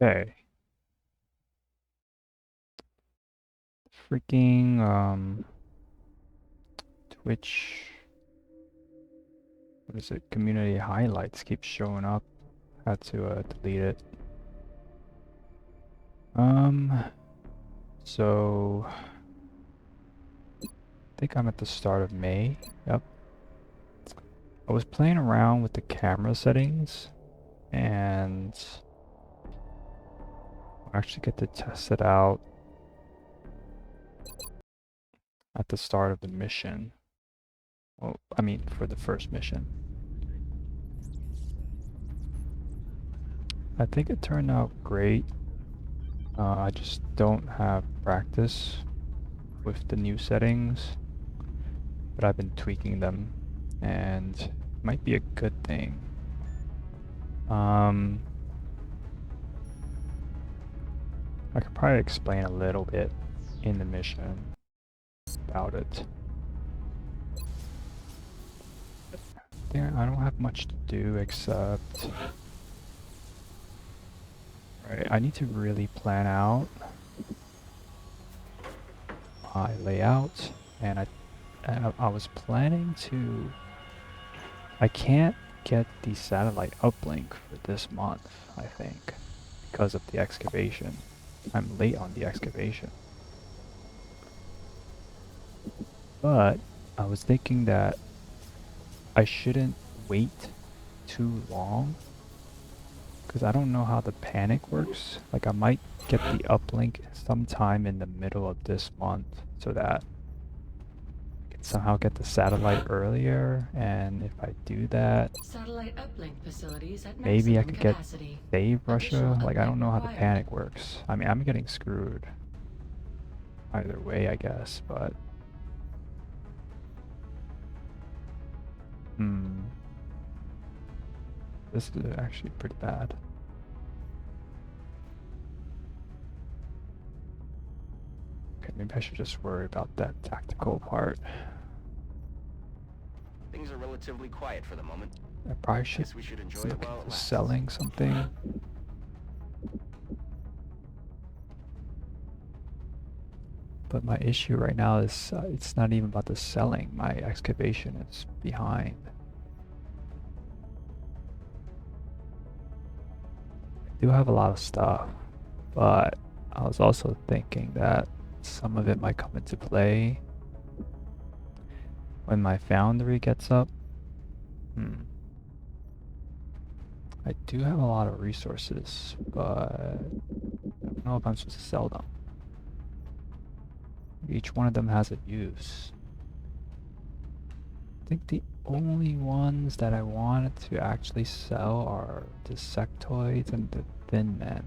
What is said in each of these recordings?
Okay. Freaking Twitch, what is it? Community highlights keep showing up. Had to delete it. So I think I'm at the start of May. Yep. I was playing around with the camera settings and I actually get to test it out at the start of the mission. Well, I mean, for the first mission. I think it turned out great. I just don't have practice with the new settings, but I've been tweaking them, and it might be a good thing. I could probably explain a little bit in the mission about it. I don't have much to do except... Right, I need to really plan out my layout, and I was planning to... I can't get the satellite uplink for this month, I think, because of the excavation. I'm late on the excavation. But I was thinking that I shouldn't wait too long, because I don't know how the panic works. Like, I might get the uplink sometime in the middle of this month so that I can somehow get the satellite earlier, and if I do that, Satellite uplink facilities at maybe I could get capacity. save Russia. Like, I don't know how the Required. panic works. I mean, I'm getting screwed either way, I guess, but... This is actually pretty bad. Okay, maybe I should just worry about that tactical part. Things are relatively quiet for the moment. I probably should Guess we should enjoy look it while it into lasts. selling something. But my issue right now is it's not even about the selling. My excavation is behind. I do have a lot of stuff, but I was also thinking that some of it might come into play when my foundry gets up. I do have a lot of resources, but I don't know if I'm supposed to sell them. Each one of them has a use. I think the only ones that I wanted to actually sell are the sectoids and the thin men.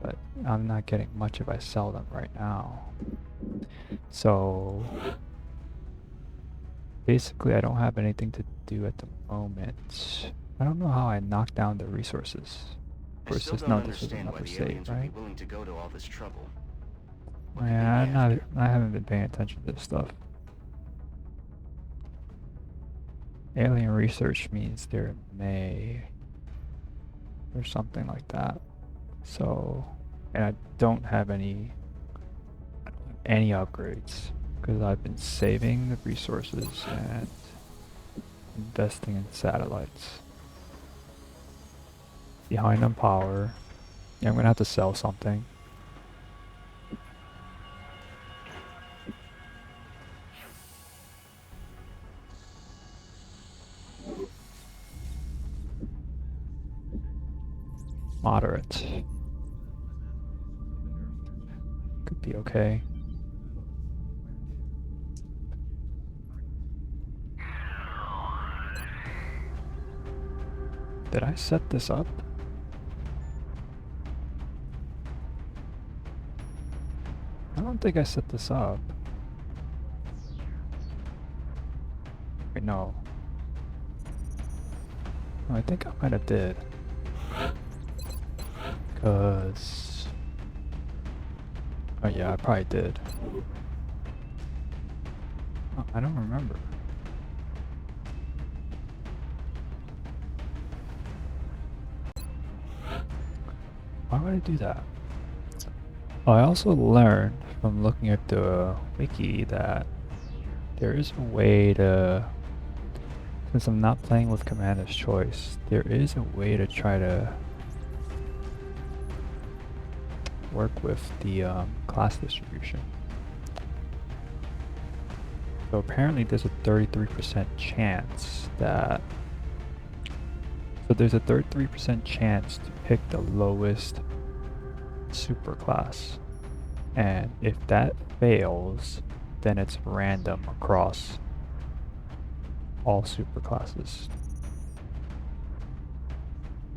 But I'm not getting much if I sell them right now. So basically I don't have anything to do at the moment. I don't know how I knock down the resources. Of course, this, no, this was another save, right? Willing to go to all this trouble. Yeah, I haven't been paying attention to this stuff. Alien research means there may or something like that. So, and I don't have any upgrades because I've been saving the resources and investing in satellites. Behind on power. Yeah, I'm gonna have to sell something. Moderate. Could be okay. Did I set this up? I don't think I set this up. Wait, no. I think I might have did. Cause... Oh yeah, I probably did. Oh, I don't remember. would I do that? I also learned from looking at the wiki that there is a way to, since I'm not playing with Commander's Choice, there is a way to try to work with the class distribution. So apparently there's a 33% chance that... So there's a 33% chance to pick the lowest superclass. And if that fails, then it's random across all superclasses.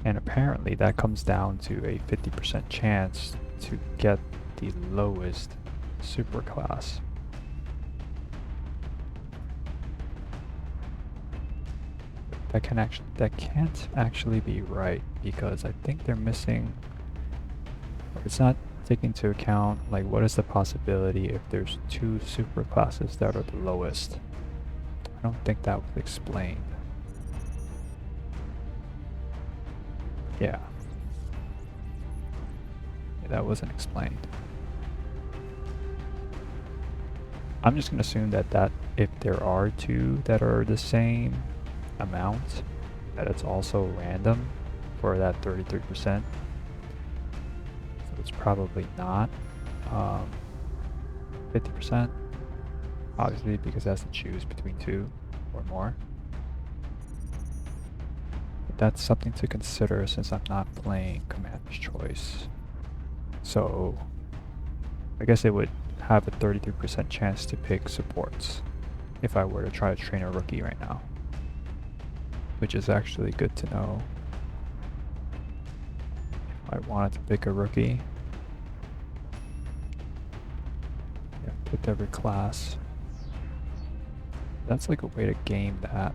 And apparently that comes down to a 50% chance to get the lowest superclass. That can't actually be right, because I think they're missing, or it's not taking into account, like, what is the possibility if there's two superclasses that are the lowest. I don't think that was explained. Yeah, that wasn't explained. I'm just gonna assume that if there are two that are the same amount, that it's also random for that 33%. So it's probably not 50%, obviously, because it has to choose between two or more. But that's something to consider since I'm not playing Commander's Choice. So I guess it would have a 33% chance to pick supports if I were to try to train a rookie right now, which is actually good to know. If I wanted to pick a rookie, yeah, pick every class. That's like a way to game that.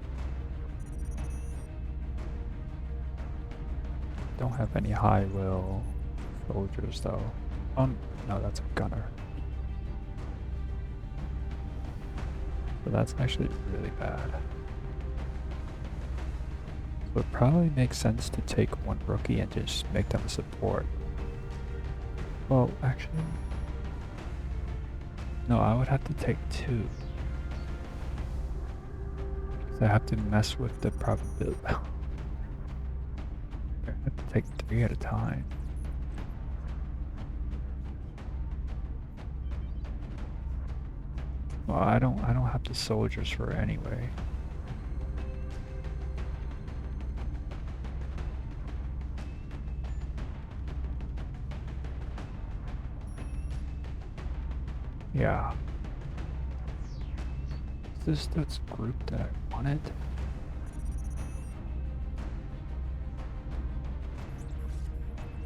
Don't have any high will soldiers though. Oh no, that's a gunner. So that's actually really bad. So it probably makes sense to take one rookie and just make them a support. Well, actually, no, I would have to take two. Because I have to mess with the probability. I have to take 3 at a time. Well, I don't have the soldiers for it anyway. Yeah. Is this the group that I wanted?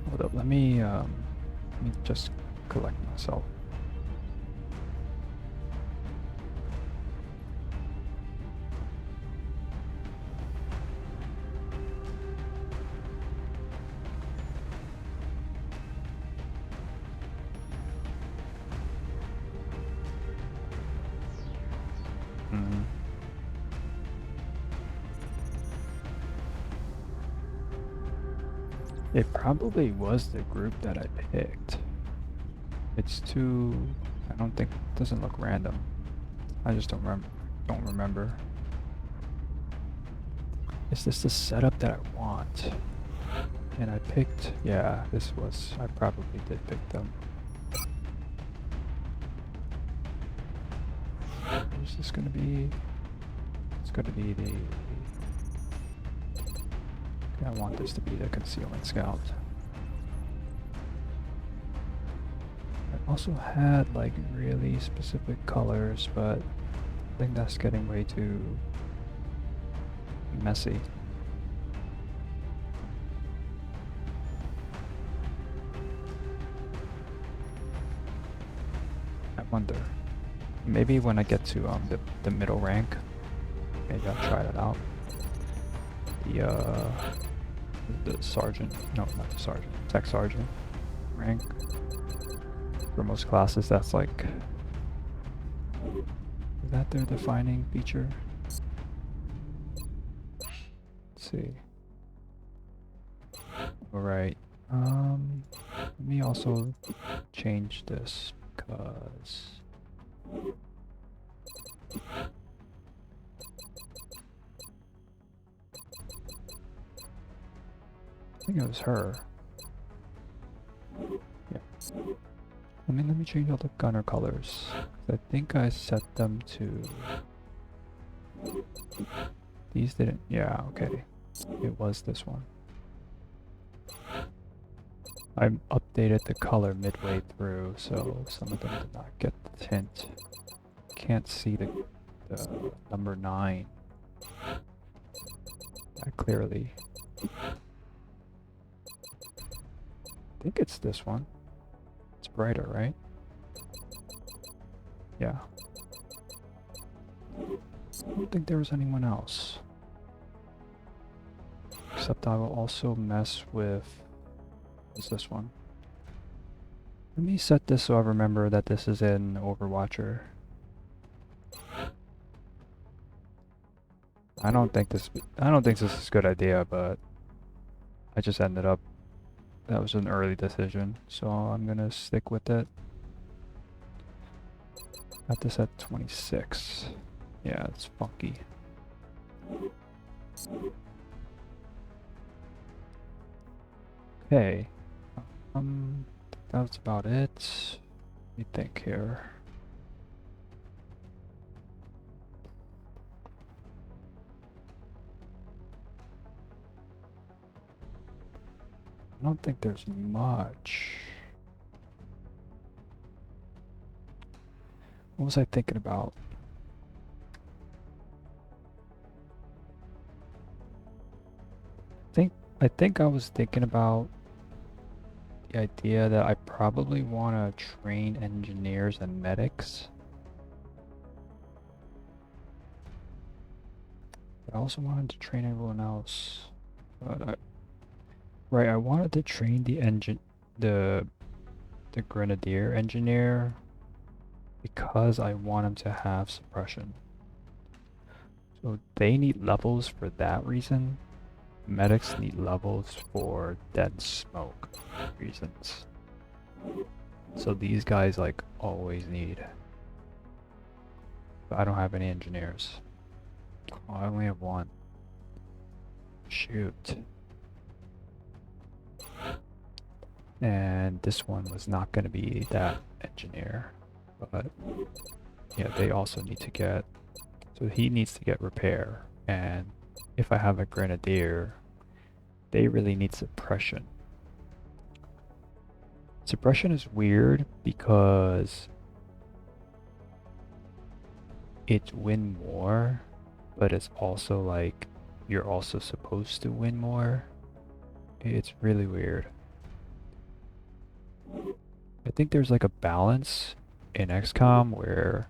Hold up, let me just collect myself. It probably was the group that I picked. It's too... I don't think... It doesn't look random. I just don't remember. Is this the setup that I want? And I picked... Yeah, this was... I probably did pick them. Is this gonna be... It's gonna be the... I want this to be the concealment scout. I also had like really specific colors, but I think that's getting way too messy. I wonder, maybe when I get to the middle rank, maybe I'll try that out. The sergeant, no, not the sergeant, tech sergeant rank. For most classes, that's like, is that their defining feature? Let's see. All right. Let me also change this because I think it was her. Yeah. Let me change all the gunner colors. I think I set them to. These didn't. Yeah. Okay. It was this one. I updated the color midway through, so some of them did not get the tint. Can't see the number 9 that clearly. I think it's this one. It's brighter, right? Yeah. I don't think there was anyone else. Except I will also mess with... What's this one? Let me set this so I remember that this is in Overwatcher. I don't think this is a good idea, but I just ended up... That was an early decision, so I'm gonna stick with it. Got this at 26. Yeah, it's funky. Okay. That was about it. Let me think here. I don't think there's much. What was I thinking about? I think I was thinking about the idea that I probably want to train engineers and medics. I also wanted to train everyone else. But I wanted to train the grenadier engineer because I want him to have suppression. So they need levels for that reason. Medics need levels for dense smoke reasons. So these guys like always need. But I don't have any engineers. Oh, I only have one. Shoot. And this one was not going to be that engineer. But yeah, they also need to get. So he needs to get repair. And if I have a grenadier, they really need suppression. Suppression is weird because it's win more, but it's also like you're also supposed to win more. It's really weird. I think there's like a balance in XCOM where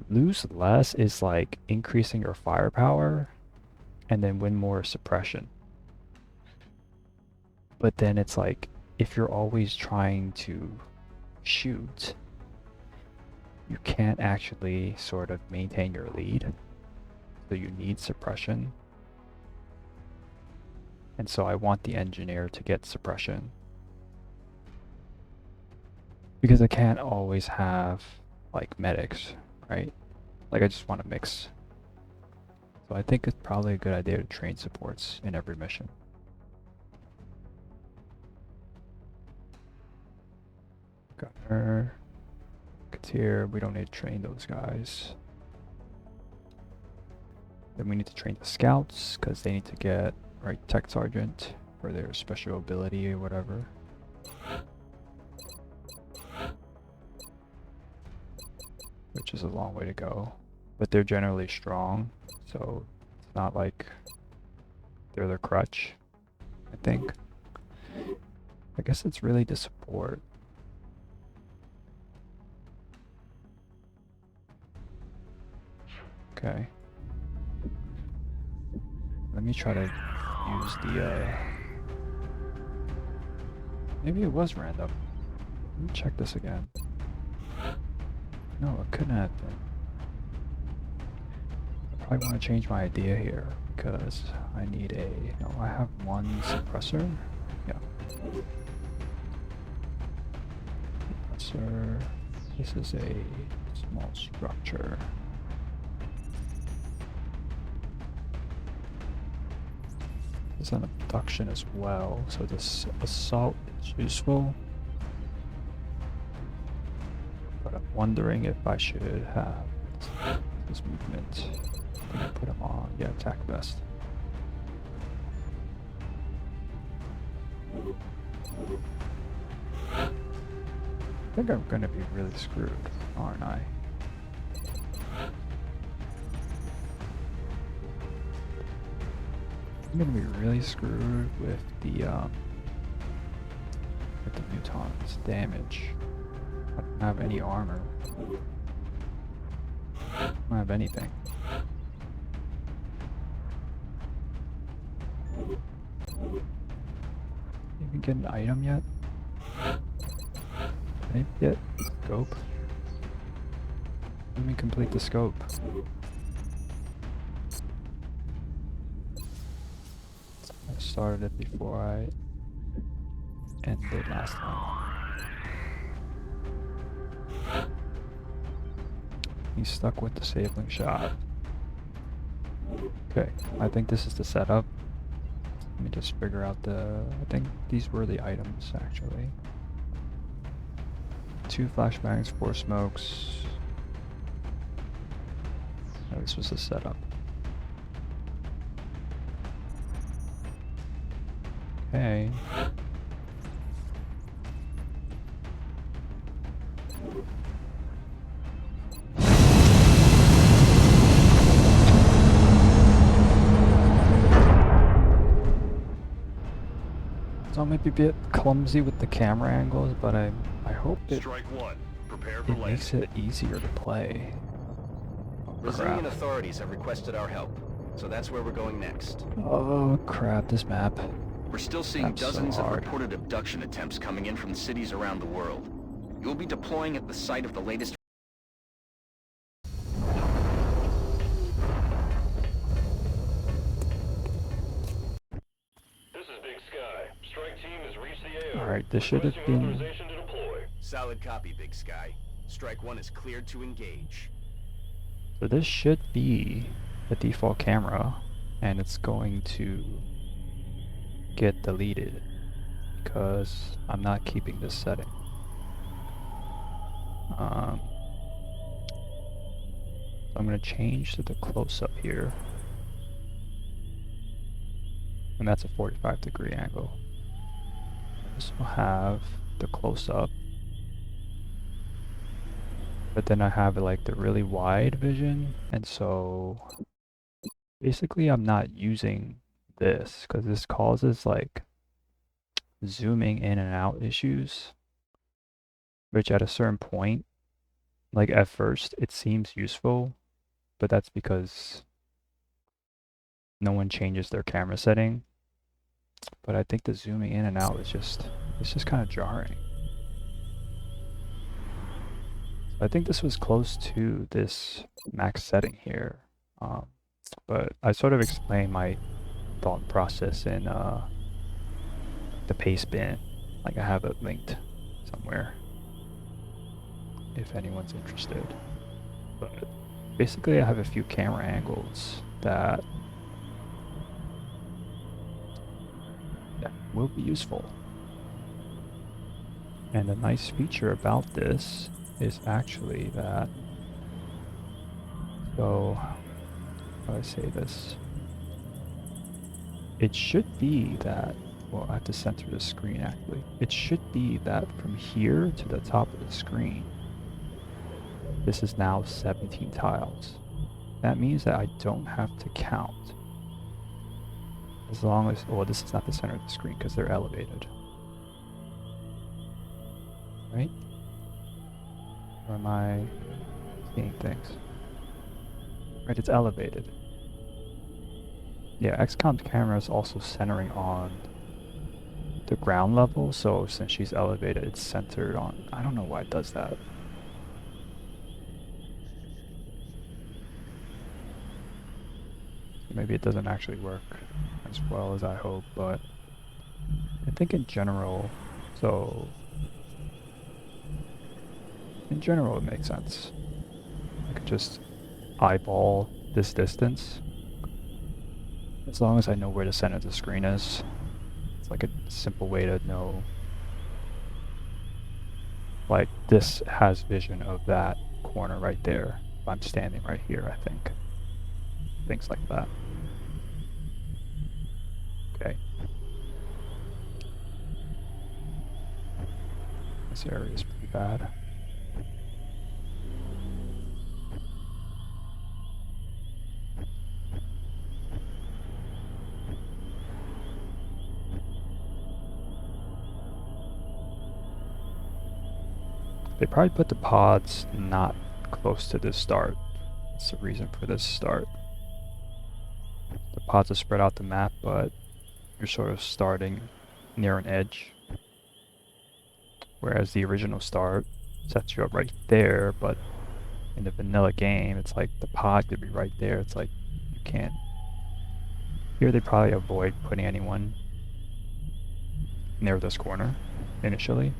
lose less is like increasing your firepower and then win more suppression. But then it's like if you're always trying to shoot, you can't actually sort of maintain your lead. So you need suppression. And so I want the engineer to get suppression. Because I can't always have like medics, right? Like I just want to mix. So I think it's probably a good idea to train supports in every mission. Gunner, Katir, we don't need to train those guys. Then we need to train the scouts because they need to get right tech sergeant for their special ability or whatever. Which is a long way to go, but they're generally strong, so it's not like they're their crutch, I think. I guess it's really the support. Okay. Let me try to use the, maybe it was random. Let me check this again. No, it couldn't have been. I probably want to change my idea here because I need a... No, I have one suppressor. Sir, this is a small structure. There's an abduction as well, so this assault is useful. But I'm wondering if I should have this movement. I'm gonna put him on, yeah, attack vest. I think I'm gonna be really screwed, aren't I? I'm gonna be really screwed with the mutant's damage. I don't have any armor. I don't have anything. Even get an item yet? Can I get scope? Let me complete the scope. I started it before I ended it last time. He's stuck with disabling shot. Okay, I think this is the setup. Let me just figure out I think these were the items actually. 2 flashbangs, 4 smokes. No, this was the setup. Okay. So I might be a bit clumsy with the camera angles, but I hope it makes it easier to play. Oh, Brazilian crap. authorities have requested our help, so that's where we're going next. Oh crap, this map. We're still seeing That's so dozens of hard. reported abduction attempts coming in from cities around the world. You'll be deploying at the site of the latest. This is Big Sky. Strike team has reached the AO. Alright, this should have Requesting been... authorization to deploy. Solid copy, Big Sky. Strike 1 is cleared to engage. So this should be the default camera, and it's going to get deleted because I'm not keeping this setting. So I'm going to change to the close-up here, and that's a 45-degree angle. This will have the close-up, but then I have like the really wide vision, and so basically I'm not using this because this causes like zooming in and out issues, which at a certain point, like at first it seems useful, but that's because no one changes their camera setting. But I think the zooming in and out is it's just kind of jarring. I think this was close to this max setting here, but I sort of explained my thought process in the paste bin. Like I have it linked somewhere if anyone's interested. But basically I have a few camera angles that will be useful. And a nice feature about this is actually that, so how do I say this? It should be that, well, I have to center the screen actually. It should be that from here to the top of the screen, this is now 17 tiles. That means that I don't have to count. As long as, well, this is not the center of the screen because they're elevated. Right? Or am I seeing things? Right, it's elevated. Yeah, XCOM's camera is also centering on the ground level, so since she's elevated, it's centered on... I don't know why it does that. Maybe it doesn't actually work as well as I hope, but I think in general, so in general it makes sense. I could just eyeball this distance. As long as I know where the center of the screen is. It's like a simple way to know, like this has vision of that corner right there. If I'm standing right here, I think. Things like that. Okay. This area is pretty bad. They probably put the pods not close to this start. That's the reason for this start. The pods are spread out the map, but you're sort of starting near an edge. Whereas the original start sets you up right there, but in the vanilla game, it's like the pod could be right there. It's like you can't. Here they probably avoid putting anyone near this corner initially.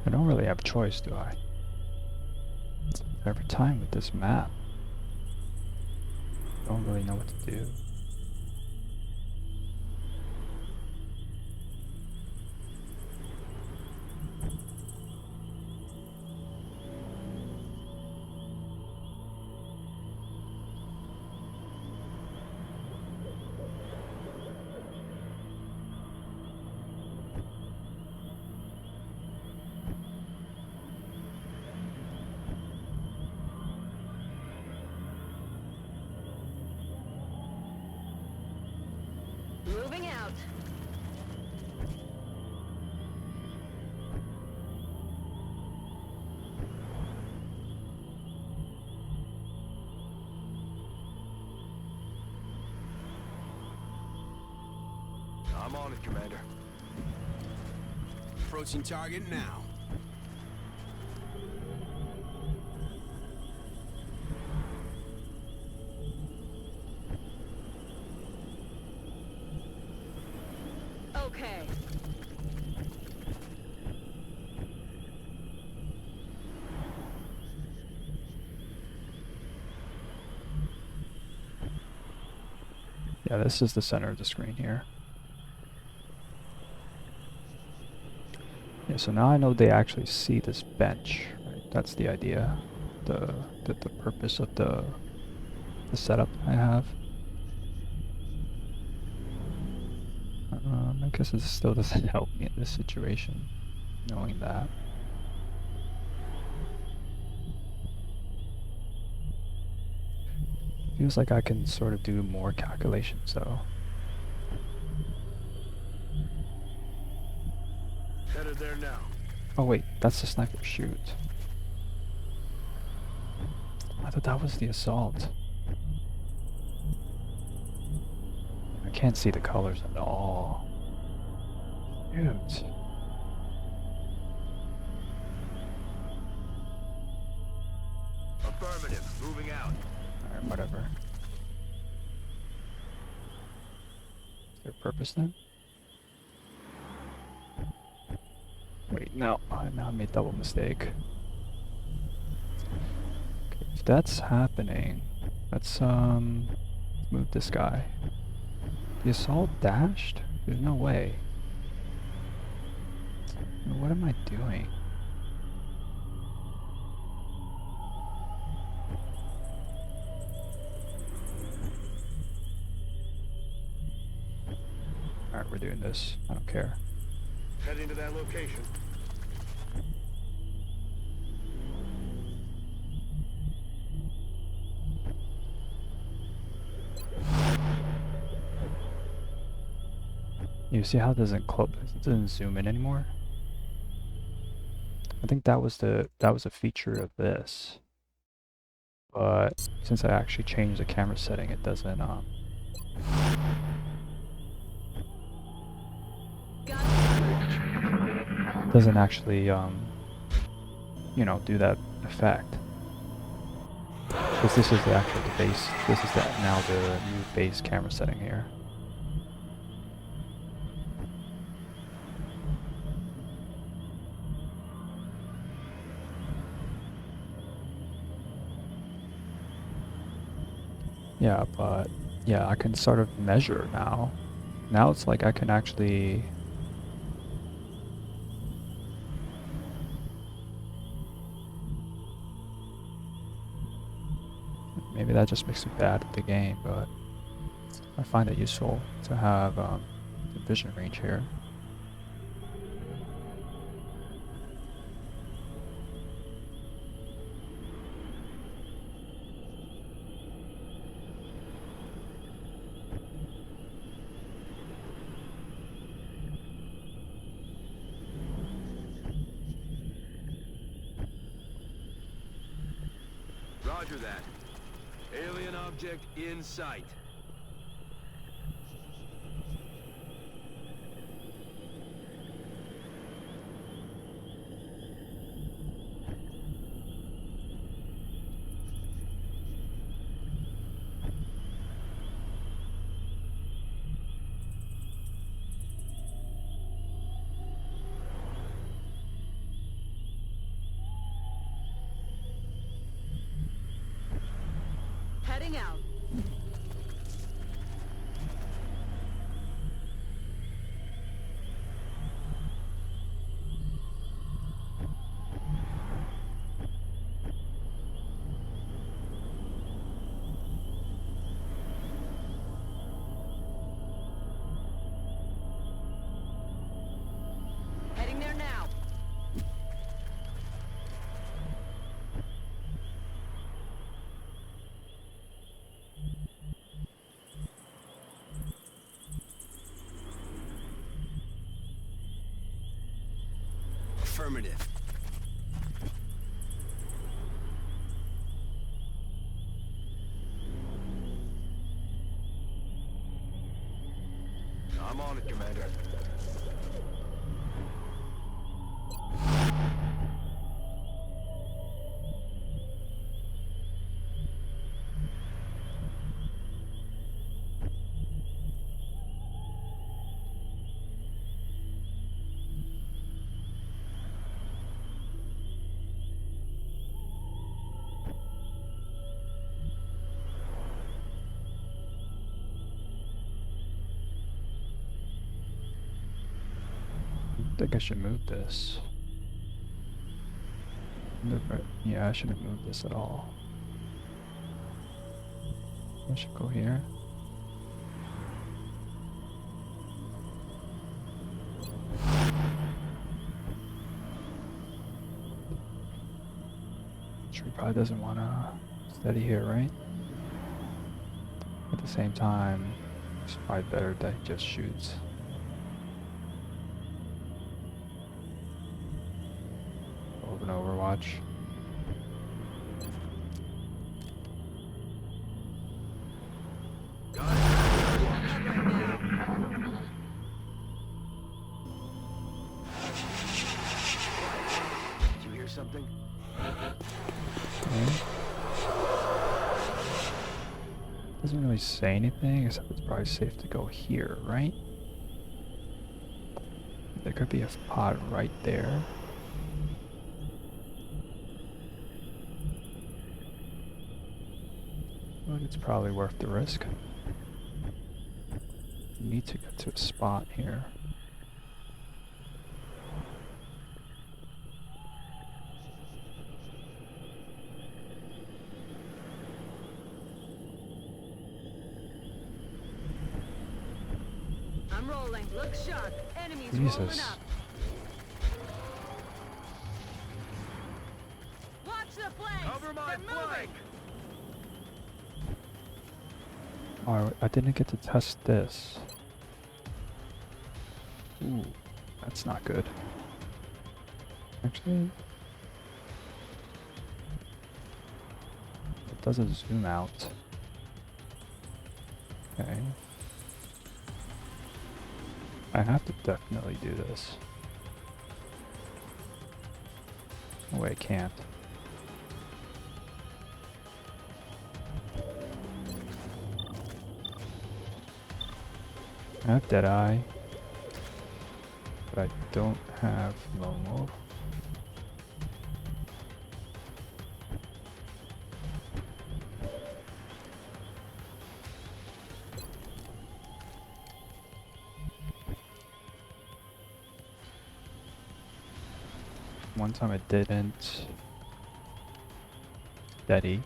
I don't really have a choice, do I? Every time with this map, I don't really know what to do. Moving out. I'm on it, Commander. Approaching target now. Okay. Yeah, this is the center of the screen here. Yeah, so now I know they actually see this bench, right? That's the idea. The purpose of the setup I have. I guess it still doesn't help me in this situation, knowing that. Feels like I can sort of do more calculations though. Headed there now. Oh wait, that's the sniper shoot. I thought that was the assault. I can't see the colors at all. Shoot. Affirmative. Moving out. Alright, whatever. Is there a purpose then? Wait, no. Now I made a double mistake. Okay, if that's happening, let's move this guy. The assault dashed? There's no way. What am I doing? Alright, we're doing this. I don't care. Heading to that location. You see how it doesn't zoom in anymore? I think that was a feature of this. but since I actually changed the camera setting, it doesn't Got it. doesn't actually you know, do that effect. Because this is the actual base. This is now the new base camera setting here. Yeah, but yeah, I can sort of measure now. Now it's like I can actually maybe that just makes me bad at the game, but I find it useful to have the vision range here. Roger that. Alien object in sight. Heading out. Heading there now. Affirmative. I'm on it, Commander. I think I should move this. Yeah, I shouldn't move this at all. I should go here. Tree probably doesn't want to steady here, right? At the same time, it's probably better that he just shoots. Open Overwatch. Got it. Did you hear something? Okay. Doesn't really say anything, except it's probably safe to go here, right? There could be a pod right there. But it's probably worth the risk. You need to get to a spot here. I'm rolling. Look sharp. Enemies rolling Jesus. up. Watch the flanks. Cover my They're moving. flank. Oh, I didn't get to test this. Ooh, that's not good. Actually, does a zoom out. Okay. I have to definitely do this. Oh wait, I can't. I have Deadeye, but I don't have Momo. One time I didn't. Steady.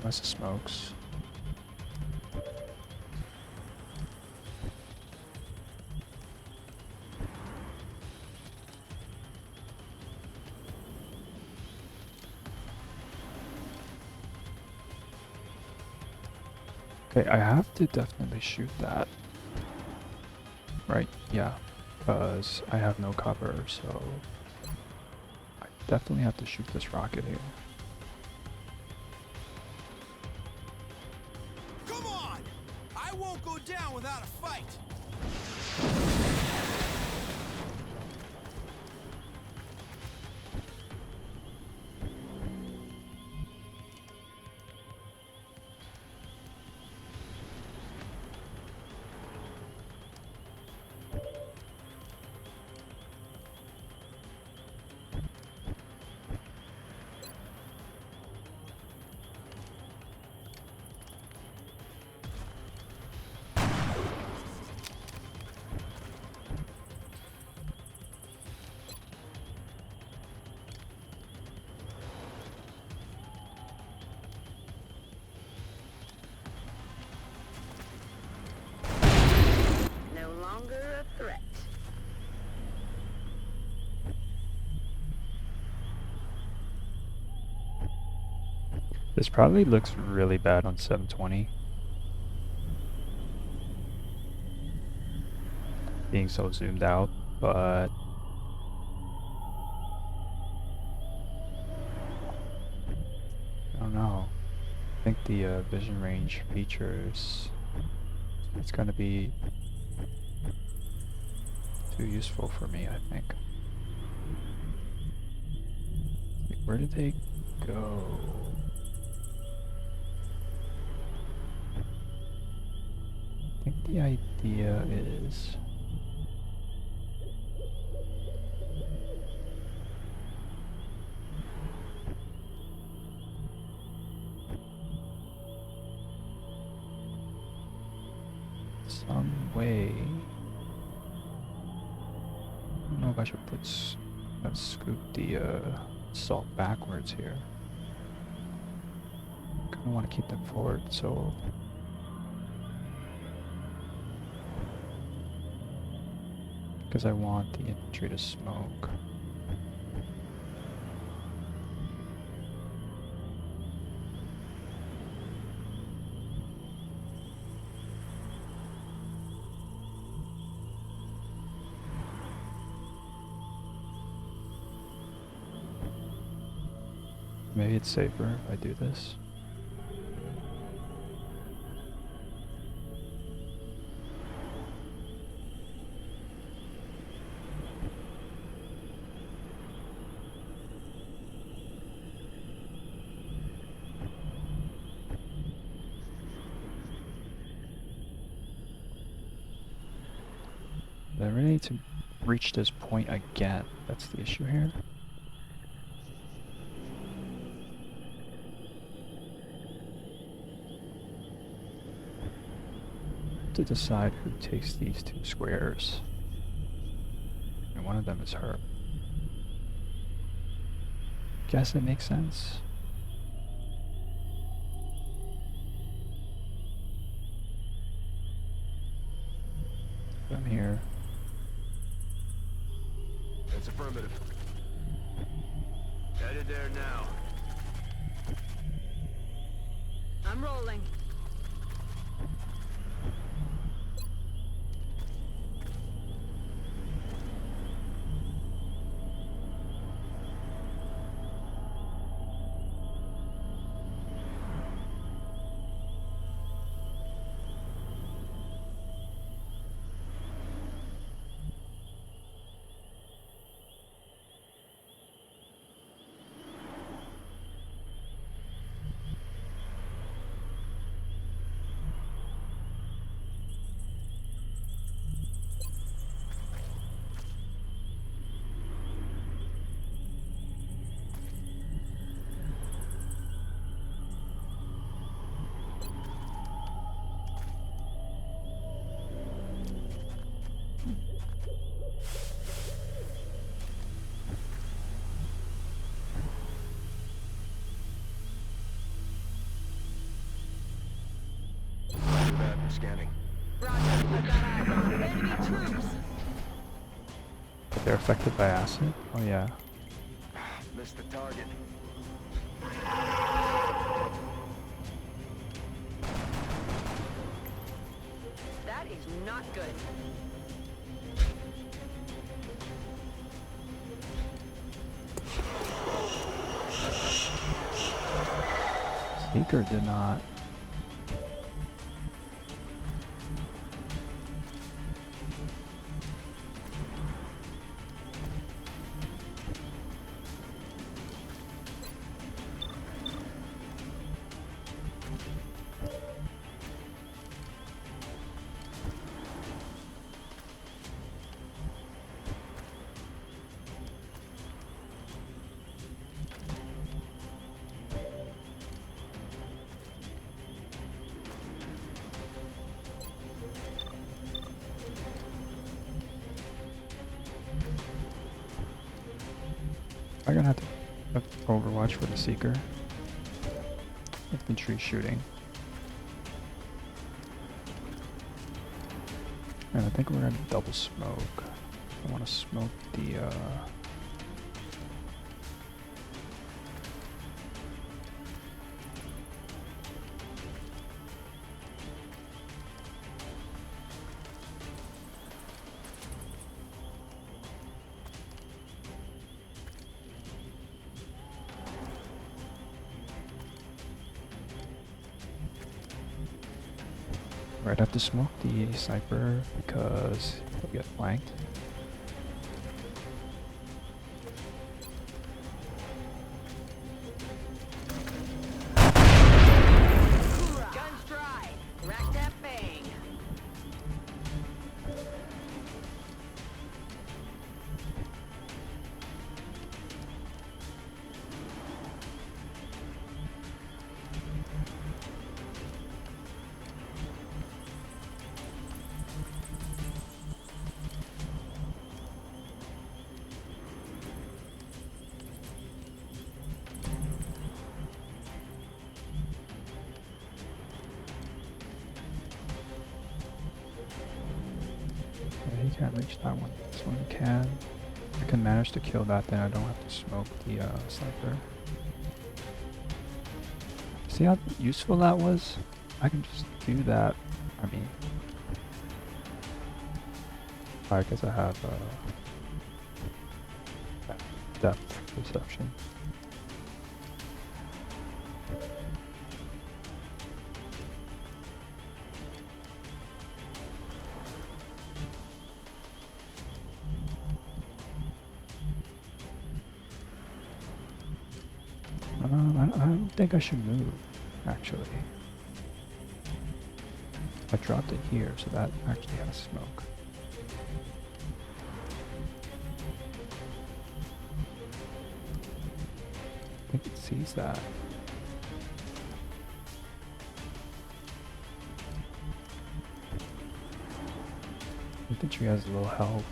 Lots of smokes. Okay, I have to definitely shoot that. Right, yeah. Because I have no cover, so I definitely have to shoot this rocket here. Come on! I won't go down without a fight! No longer a threat. This probably looks really bad on 720. Being so zoomed out, but I don't know. I think the vision range features, it's gonna be too useful for me, I think. Where did they go? I think the idea is some way. I don't know if I should put scoop the salt backwards here. I kind of want to keep them forward, so because I want the infantry to smoke. Maybe it's safer if I do this. I really need to reach this point again. That's the issue here. To decide who takes these two squares. And one of them is her. Guess it makes sense. I'm here. That's affirmative. Headed there now. I'm rolling. Scanning. Roger, I've got eyes on enemy troops. But they're affected by acid? Oh yeah. Missed the target. That is not good. Seeker did not. I'm gonna have to overwatch for the Seeker. Infantry shooting. And I think we're gonna double smoke. I wanna smoke the right, I have to smoke the sniper because he'll get flanked. Guns dry. Rack that bang. Yeah, he can't reach that one. This one can. If I can manage to kill that, then I don't have to smoke the sniper. See how useful that was? I can just do that. I mean, I guess I have depth perception. I don't think I should move, actually. I dropped it here, so that actually has smoke. I think it sees that. Infantry has a little health.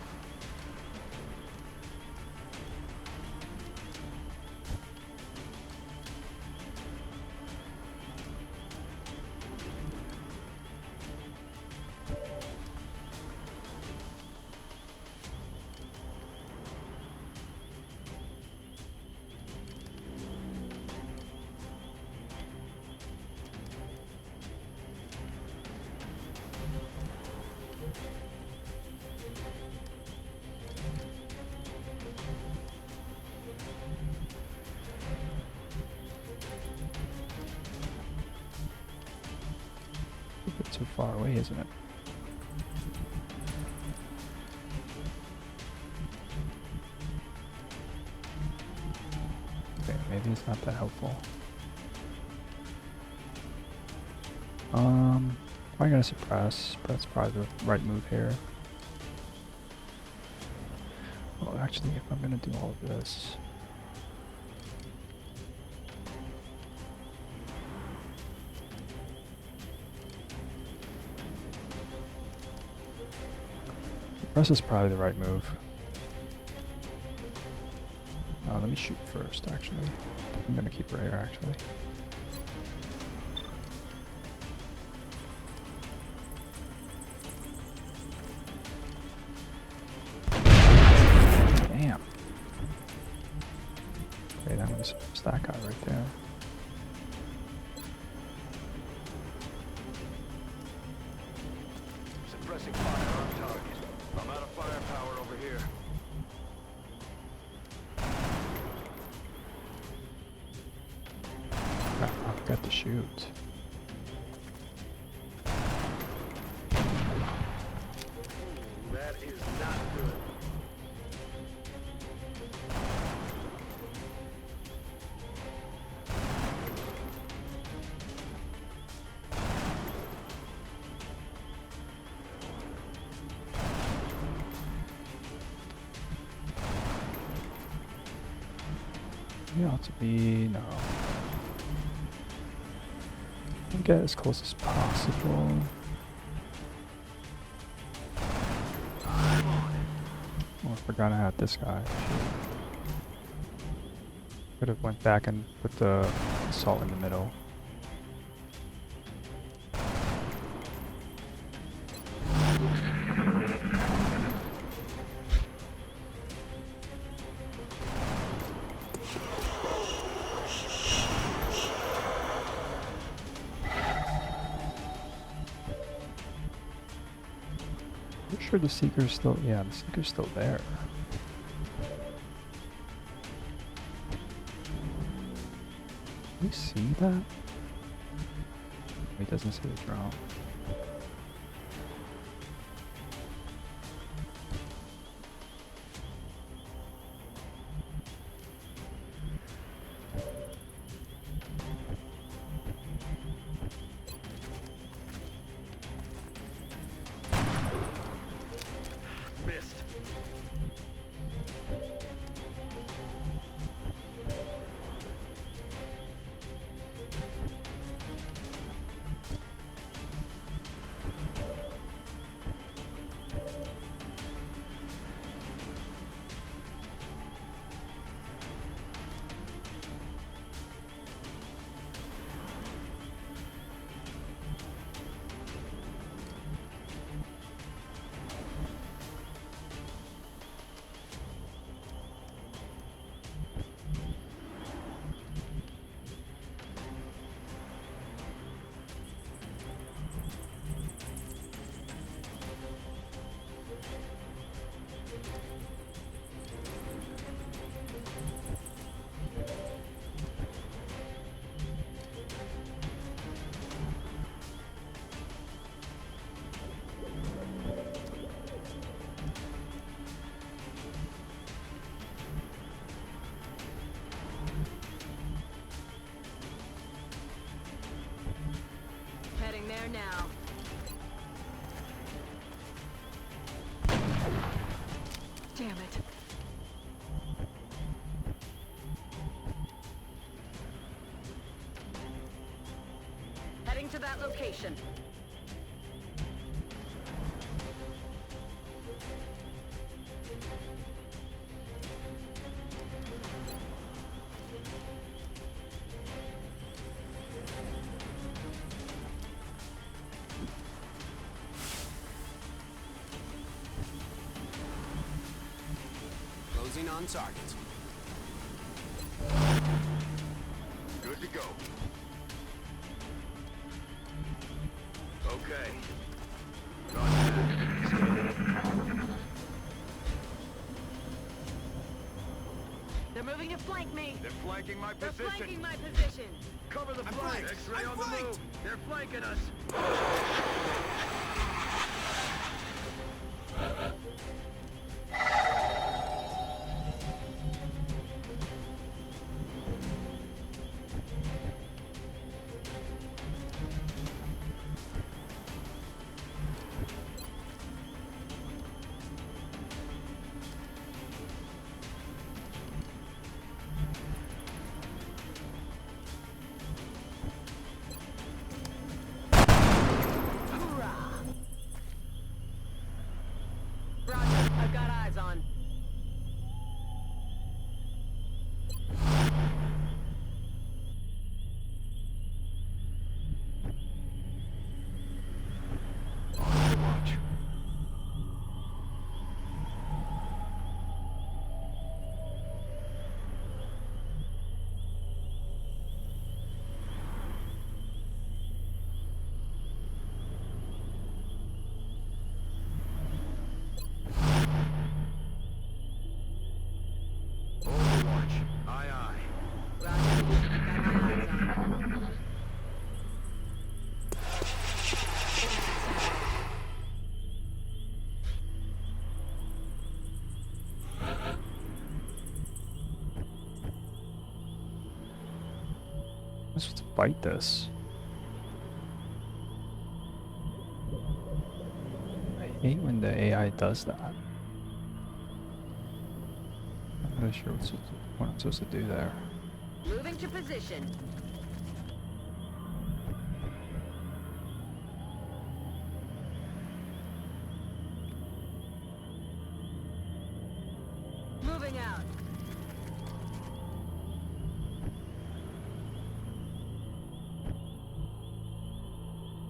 A bit too far away, isn't it? Okay, maybe it's not that helpful. Probably gonna suppress. That's probably the right move here. Well, actually, if I'm gonna do all of this, suppress is probably the right move. Let me shoot first, actually. I'm gonna keep her here, actually. shoot. That is not good. You ought to be, no. Get as close as possible. Oh, I forgot I had this guy. Could have went back and put the assault in the middle. Pretty sure the Seeker's still, yeah, the Seeker's still there. Can you see that? He doesn't see the drone. Missed. Heading there now. Damn it. Heading to that location. Closing on target. Good to go. Okay. They're moving to flank me. They're flanking my They're position. flanking my position. Cover the flank. X-ray on the move. They're flanking us. Roger, I've got eyes on. Watch. Overwatch. Aye, aye. Roger, got my eyes on. I'm supposed to fight this. I hate when the AI does that. I'm not really sure what I'm supposed to do there. Moving to position. Moving out.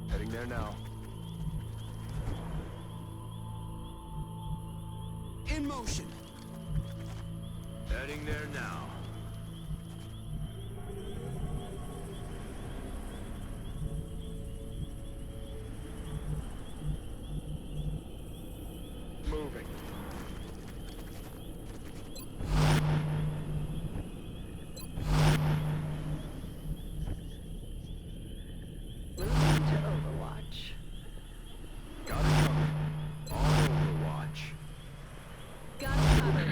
Heading there now. In motion. Heading there now. Moving. Moving to Overwatch. Got it covered. On Overwatch. Got it covered.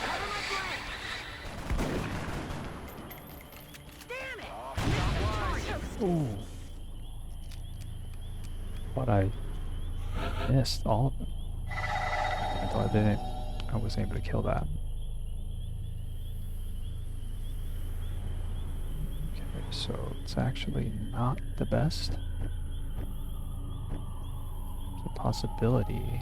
Cover my flank. Damn it! Ooh. Thought I missed all of them. I thought I didn't. I wasn't able to kill that. Okay, so it's actually not the best. It's a possibility.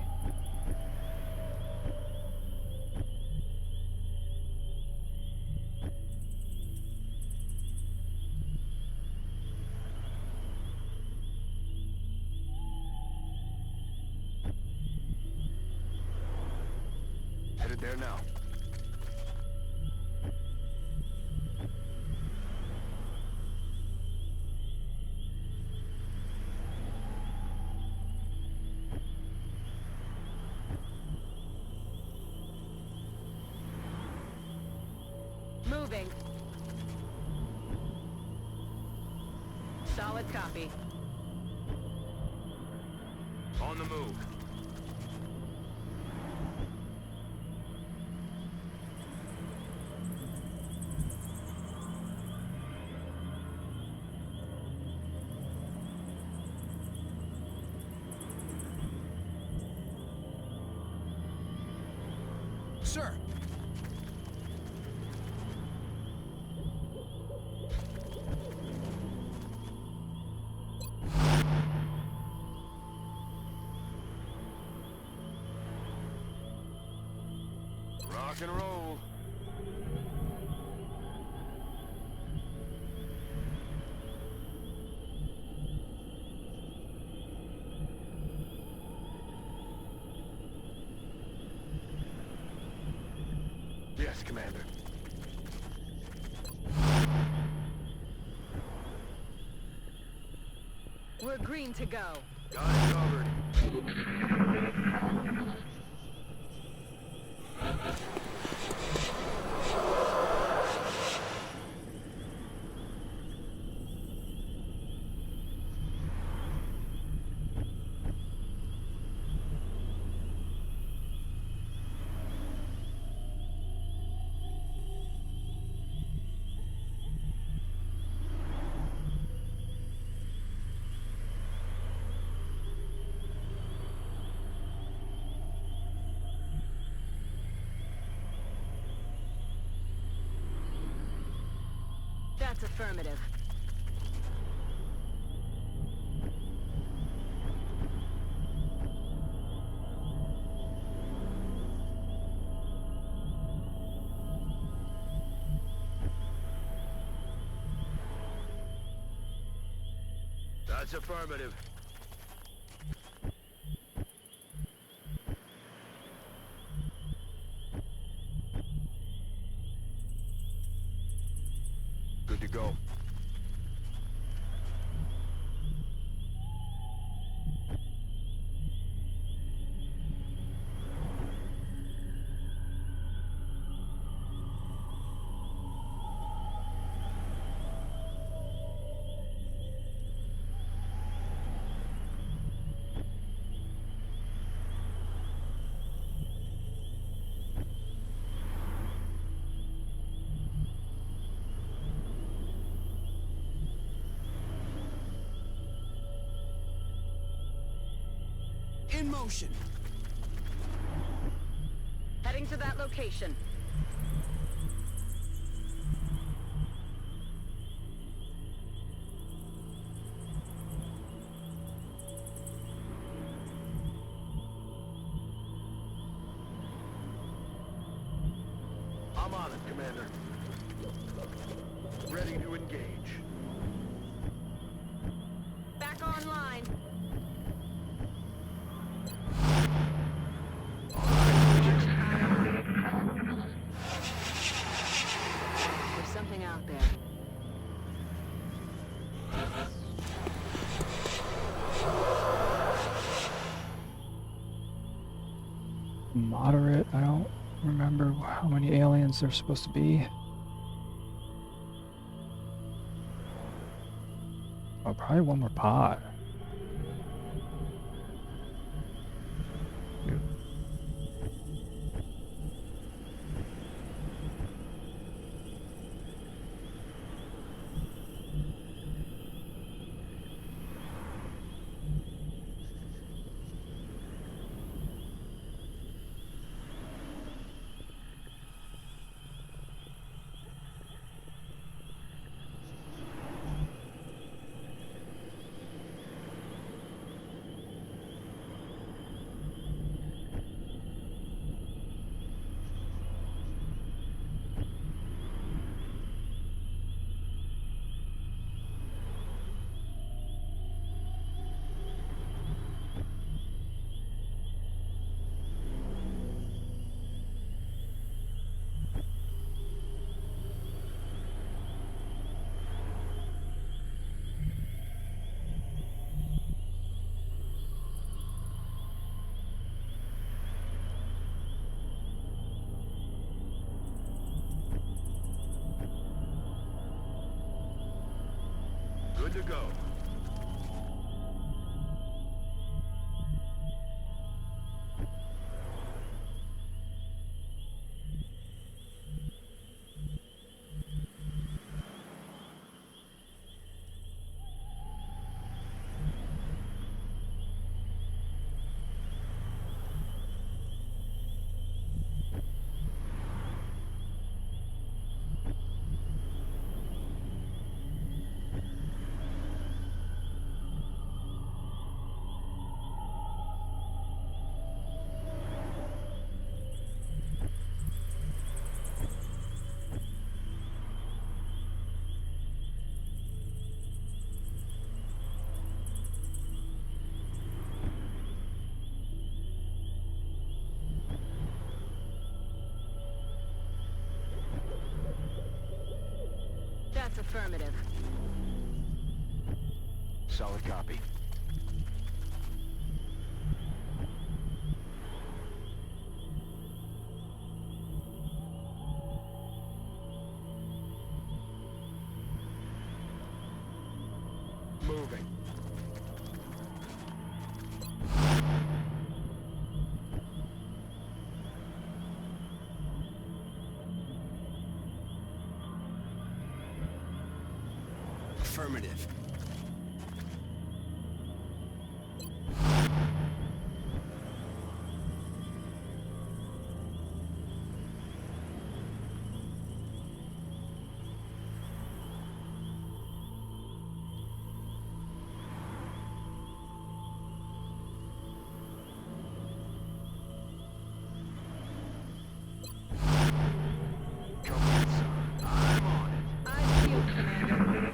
Headed there now. Moving. Solid copy. On the move. Sir. Rock and roll. Yes, Commander. We're green to go. Got it covered. That's affirmative. That's affirmative. Good to go. In motion. Heading to that location. I'm on it, Commander. Ready to engage. Back online. There's something out there. Moderate. I don't remember how many aliens there's supposed to be. Oh, probably one more pod. Dude. Good to go. That's affirmative. Solid copy. Moving. Affirmative. I'm on it. I feel Commander.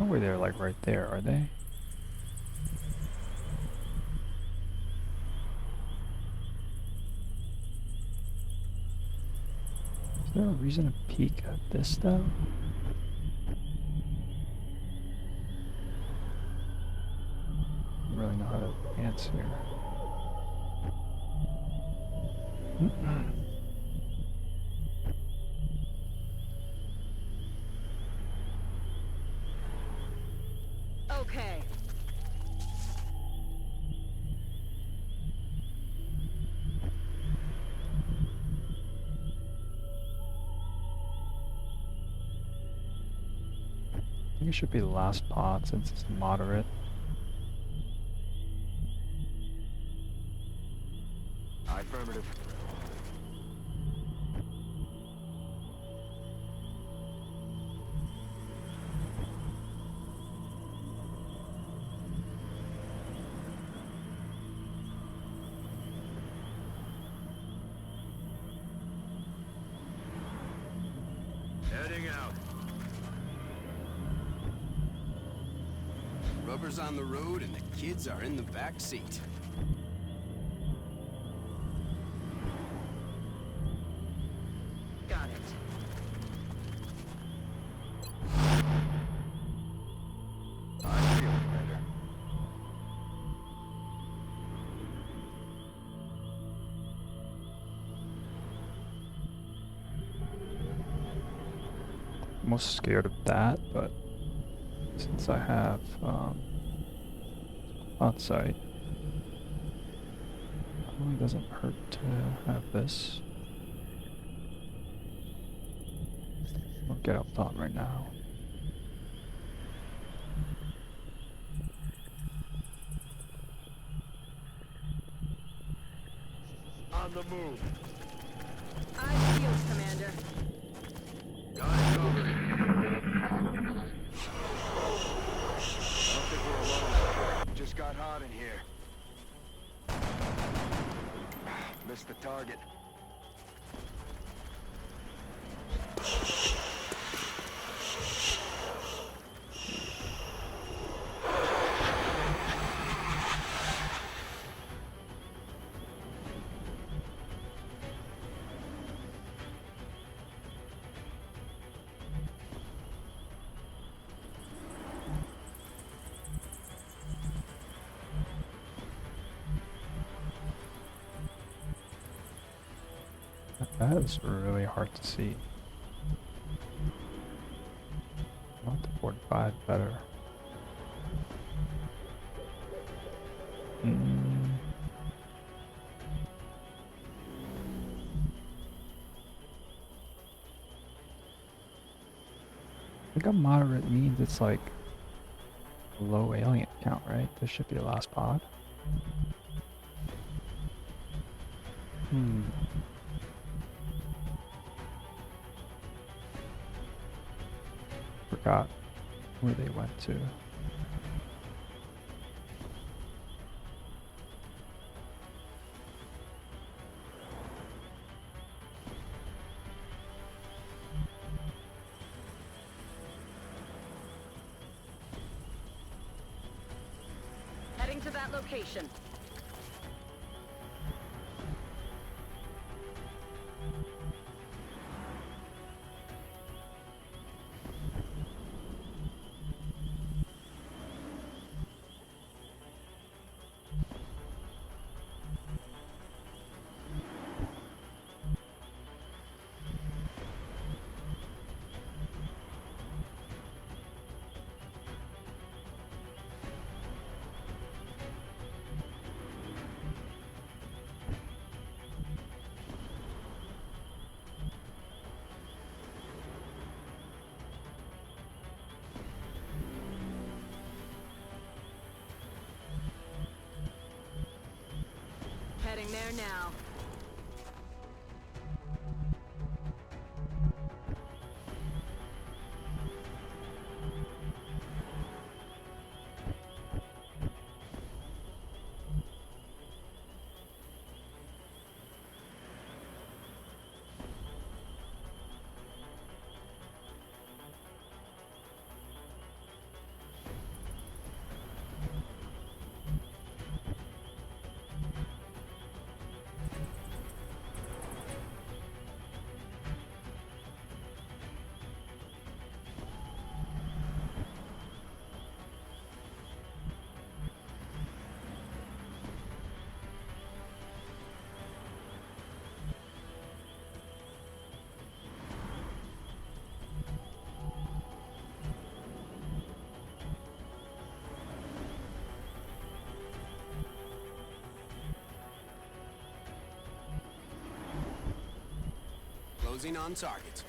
No way they're like right there, are they? Is there a reason to peek at this though? I don't really know how to dance here. Okay. I think it should be the last pod since it's moderate. Affirmative. Heading out. Rubber's on the road and the kids are in the back seat. Got it. I feel it, Commander. I'm most scared of that, but since I have on site, probably doesn't hurt to have this. I'll get up top right now. On the move. Eyes peeled, Commander. Got it covered. I don't think we're alone. Just got hot in here. Missed the target. That is really hard to see. I want the 45 better. I think a moderate means it's like low alien count, right? This should be the last pod. Forgot where they went to. Heading to that location. Heading there now. Closing on target.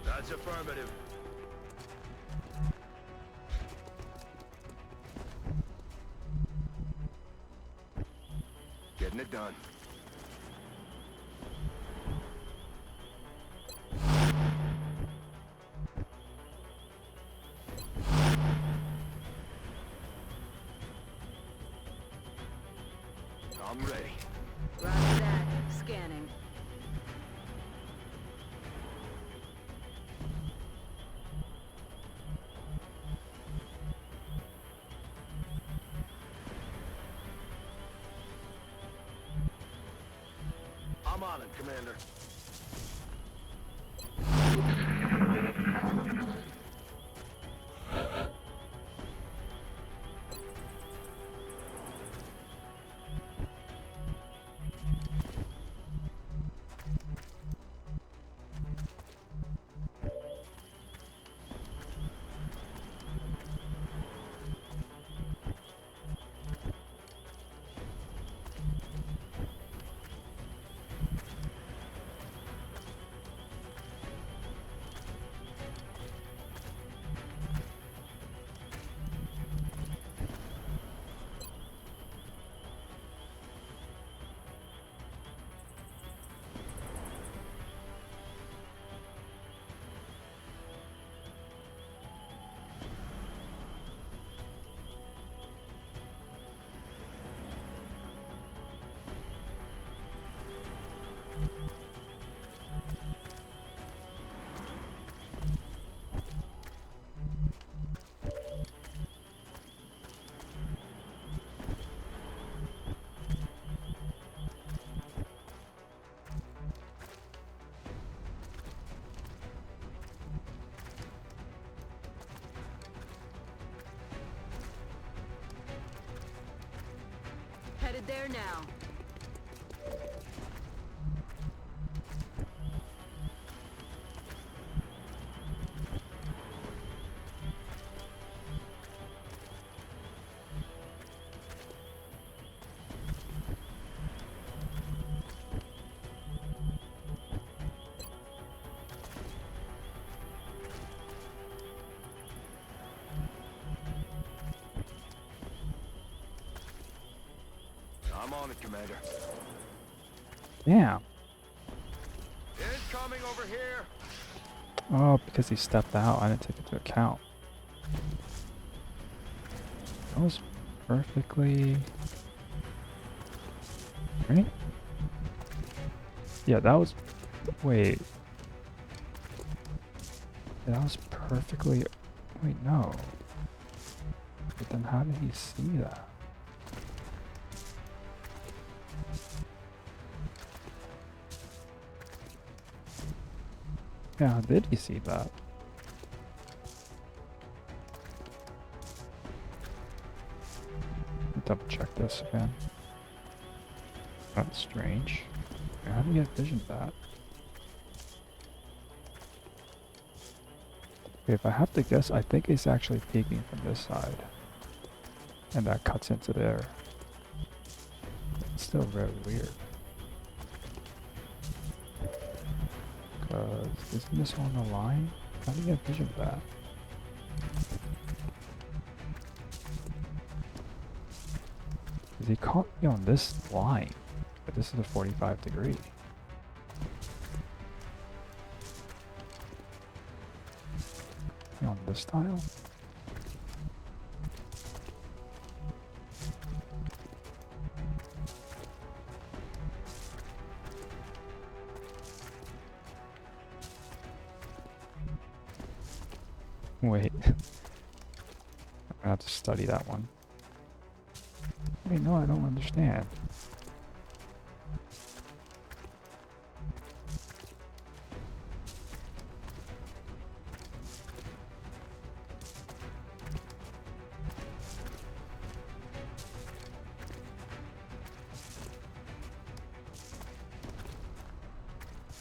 That's affirmative. Getting it done. I'm ready. Roger that. Scanning. I'm on it, Commander. Headed there now. I'm on it, Commander. Damn. Incoming over here. Oh, because he stepped out. I didn't take it into account. That was perfectly... Right? Yeah, that was... Wait. That was perfectly... Wait, no. But then how did he see that? Yeah, how did he see that? Double check this again. That's strange. How do you get vision of that? Okay, if I have to guess, I think it's actually peeking from this side. And that cuts into there. It's still very weird. Because isn't this on the line? How do you get vision of that? Because he caught me on this line, but this is a 45 degree. On this tile? Wait. I'm gonna have to study that one. Wait, no, I don't understand.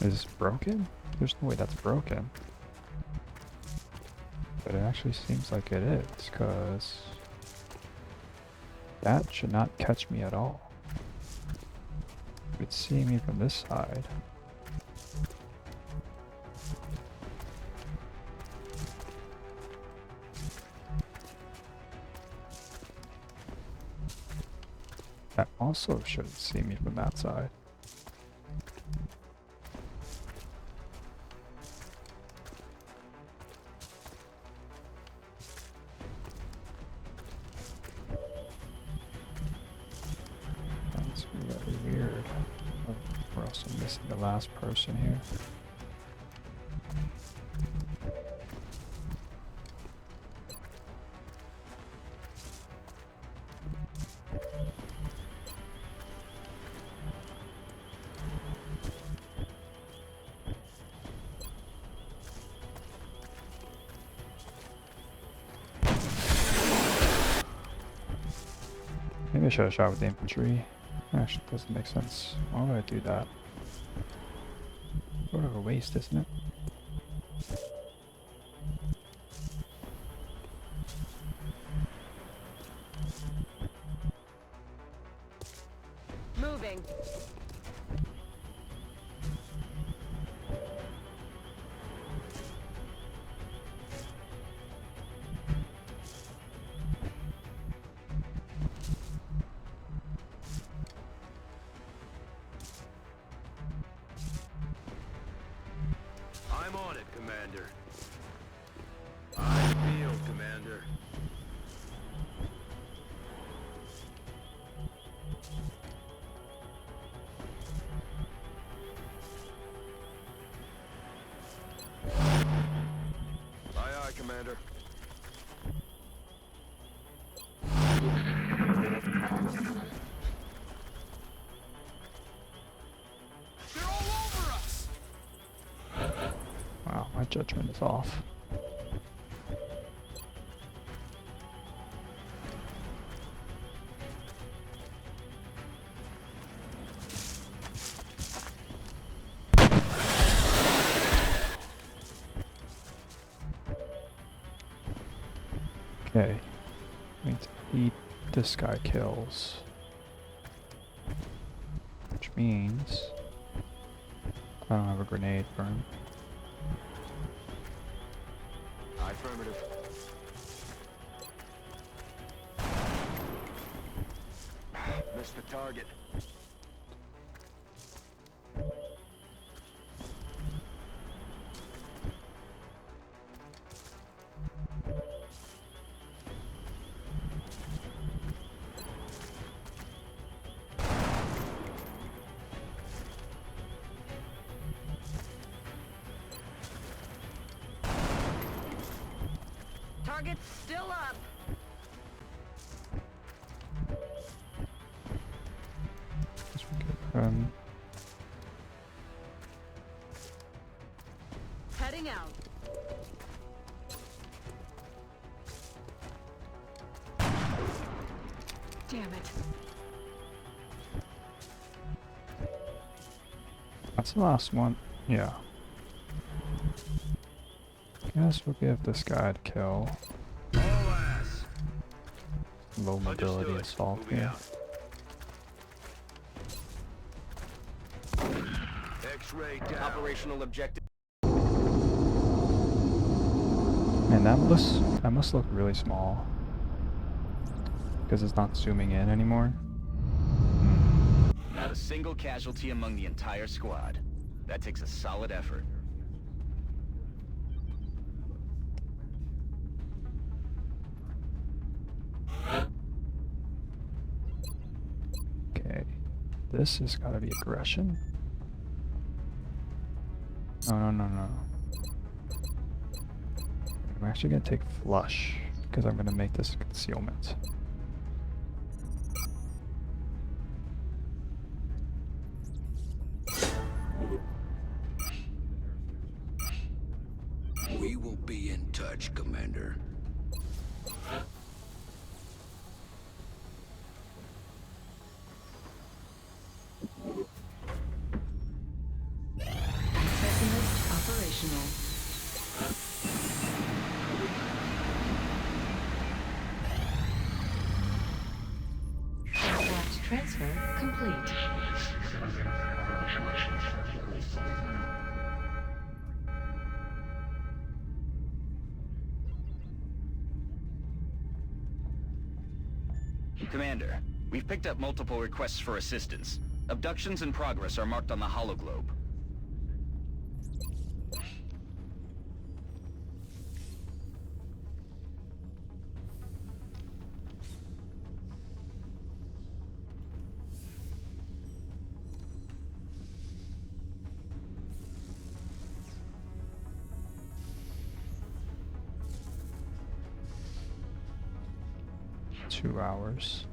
Is this broken? There's no way that's broken. But it actually seems like it is, because that should not catch me at all. It's seeing me from this side. That also shouldn't see me from that side. That's really weird. Oh, we're also missing the last person here. Maybe I should have shot with the infantry. Actually, it doesn't make sense. Why would I do that? Sort of a waste, isn't it? Moving. I'm on it, Commander. I feel, Commander. Aye, aye, Commander. They're all over us! Wow, my judgment is off. Okay, I need to eat this guy kills. Which means I don't have a grenade for him. Aye, affirmative. Missed the target. Target's still up. Guess we could, Heading out. Damn it. that's the last one. Yeah. Guess we'll give this guy to kill. All ass. Low mobility Understood. assault Moving here. out. X-ray down. Operational objective. Man, that must look really small. Because it's not zooming in anymore. Not a single casualty among the entire squad. That takes a solid effort. Okay. This has gotta be aggression. No. Am actually gonna take flush because I'm gonna make this concealment. We will be in touch, Commander. Pessimist operational. Aircraft transfer complete. Commander, we've picked up multiple requests for assistance. Abductions in progress are marked on the hologlobe. Two hours.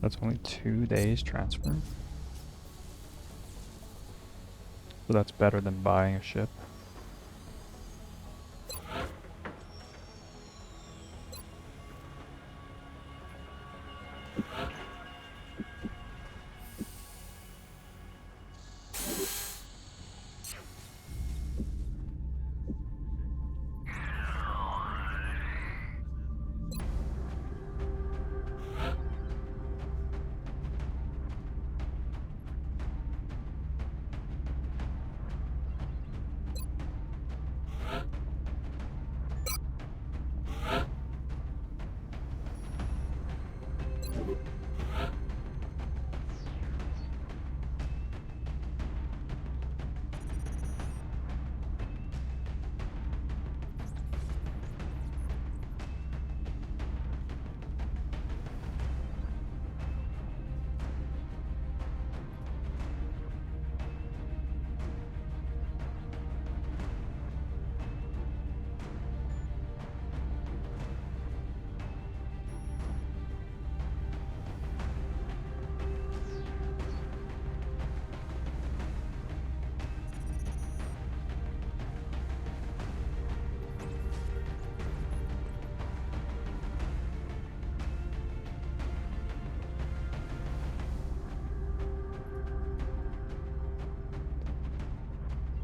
That's only 2 days transfer. So that's better than buying a ship.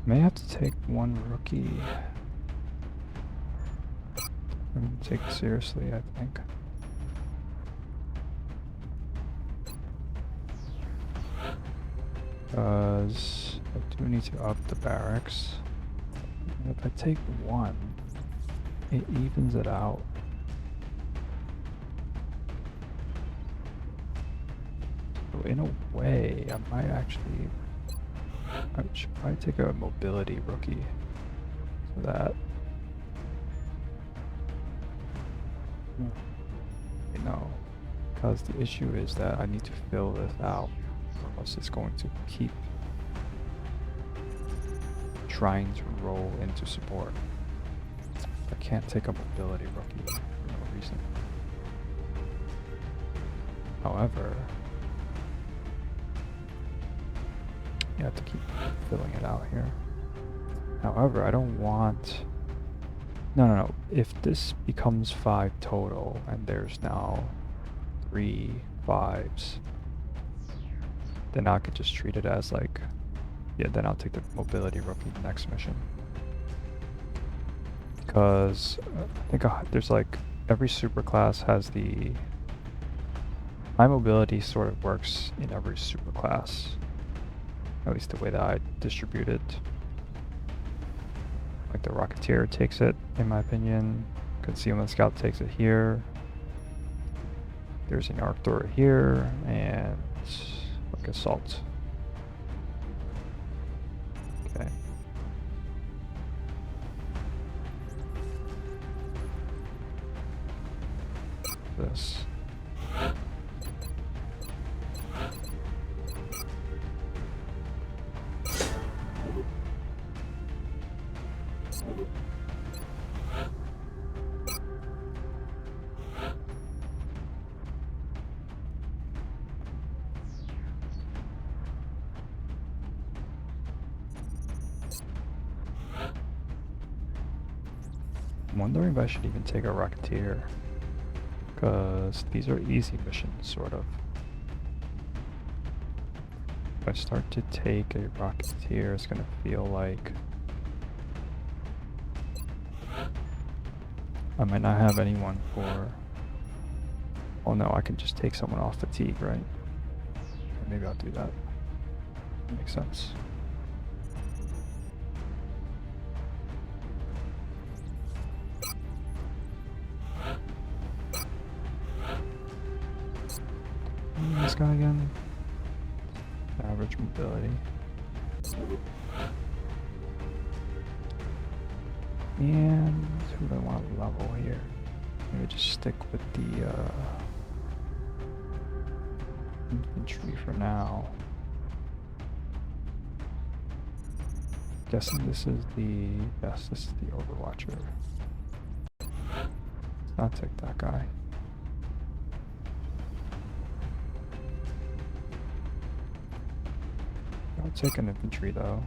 May have to take one rookie. I'm gonna take it seriously, I think. Because I do need to up the barracks. And if I take one, it evens it out. So in a way, I might actually... I should probably take a mobility rookie for that. No, because the issue is that I need to fill this out, or else it's going to keep trying to roll into support. I can't take a mobility rookie for no reason. However, you have to keep filling it out here. However, I don't want... No. If this becomes 5 total, and there's now 3 5s, then I could just treat it as like... Yeah, then I'll take the mobility rookie next mission. Because I think there's like... Every superclass has the... My mobility sort of works in every superclass. At least the way that I distribute it. Like the Rocketeer takes it, in my opinion. Concealment Scout takes it here. There's an arc thrower here and like assault. Okay. This. I'm wondering if I should even take a Rocketeer, because these are easy missions, sort of. If I start to take a Rocketeer, it's gonna feel like I might not have anyone for... Oh no, I can just take someone off fatigue, right? Maybe I'll do that. Makes sense. This guy again. Average mobility. And who do I want to level here? Maybe just stick with the infantry for now. Guessing this is the... Yes, this is the Overwatcher. I'll take that guy. I'll take an infantry though.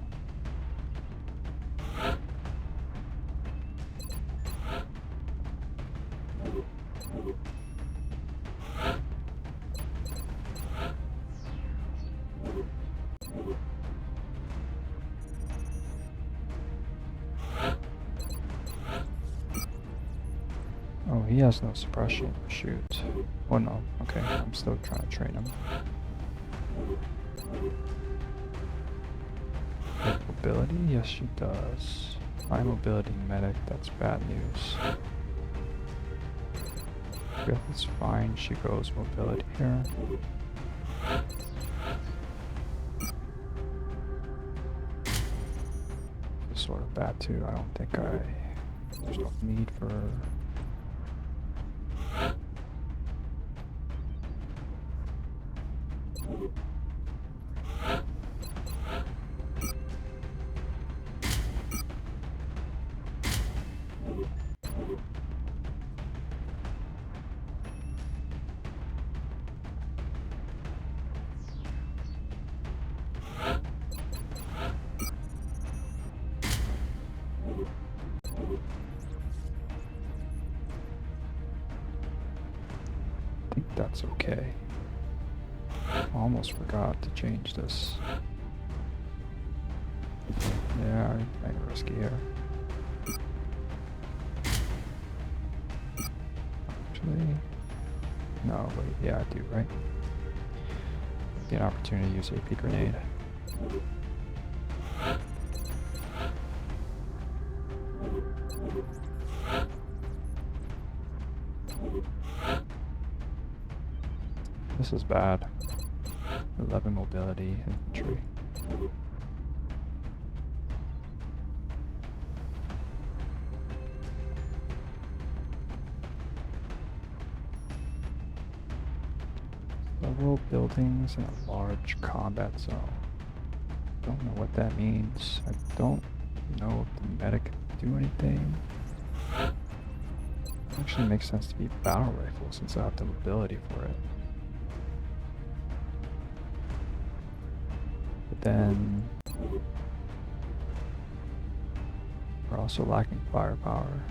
Oh, he has no suppression. Shoot. Oh no. Okay, I'm still trying to train him. Mobility? Yes, she does. High mobility medic, that's bad news. Okay, that's fine. She goes mobility here. It's sort of bad too. I don't think there's no need for... I think that's okay. Almost forgot to change this. Yeah, I'm risky here. Actually, no, wait, yeah, I do, right? Be an opportunity to use AP grenade. This is bad. 11 mobility infantry. Several buildings in a large combat zone. Don't know what that means. I don't know if the medic can do anything. It actually makes sense to be a battle rifle since I have the mobility for it. But then we're also lacking firepower.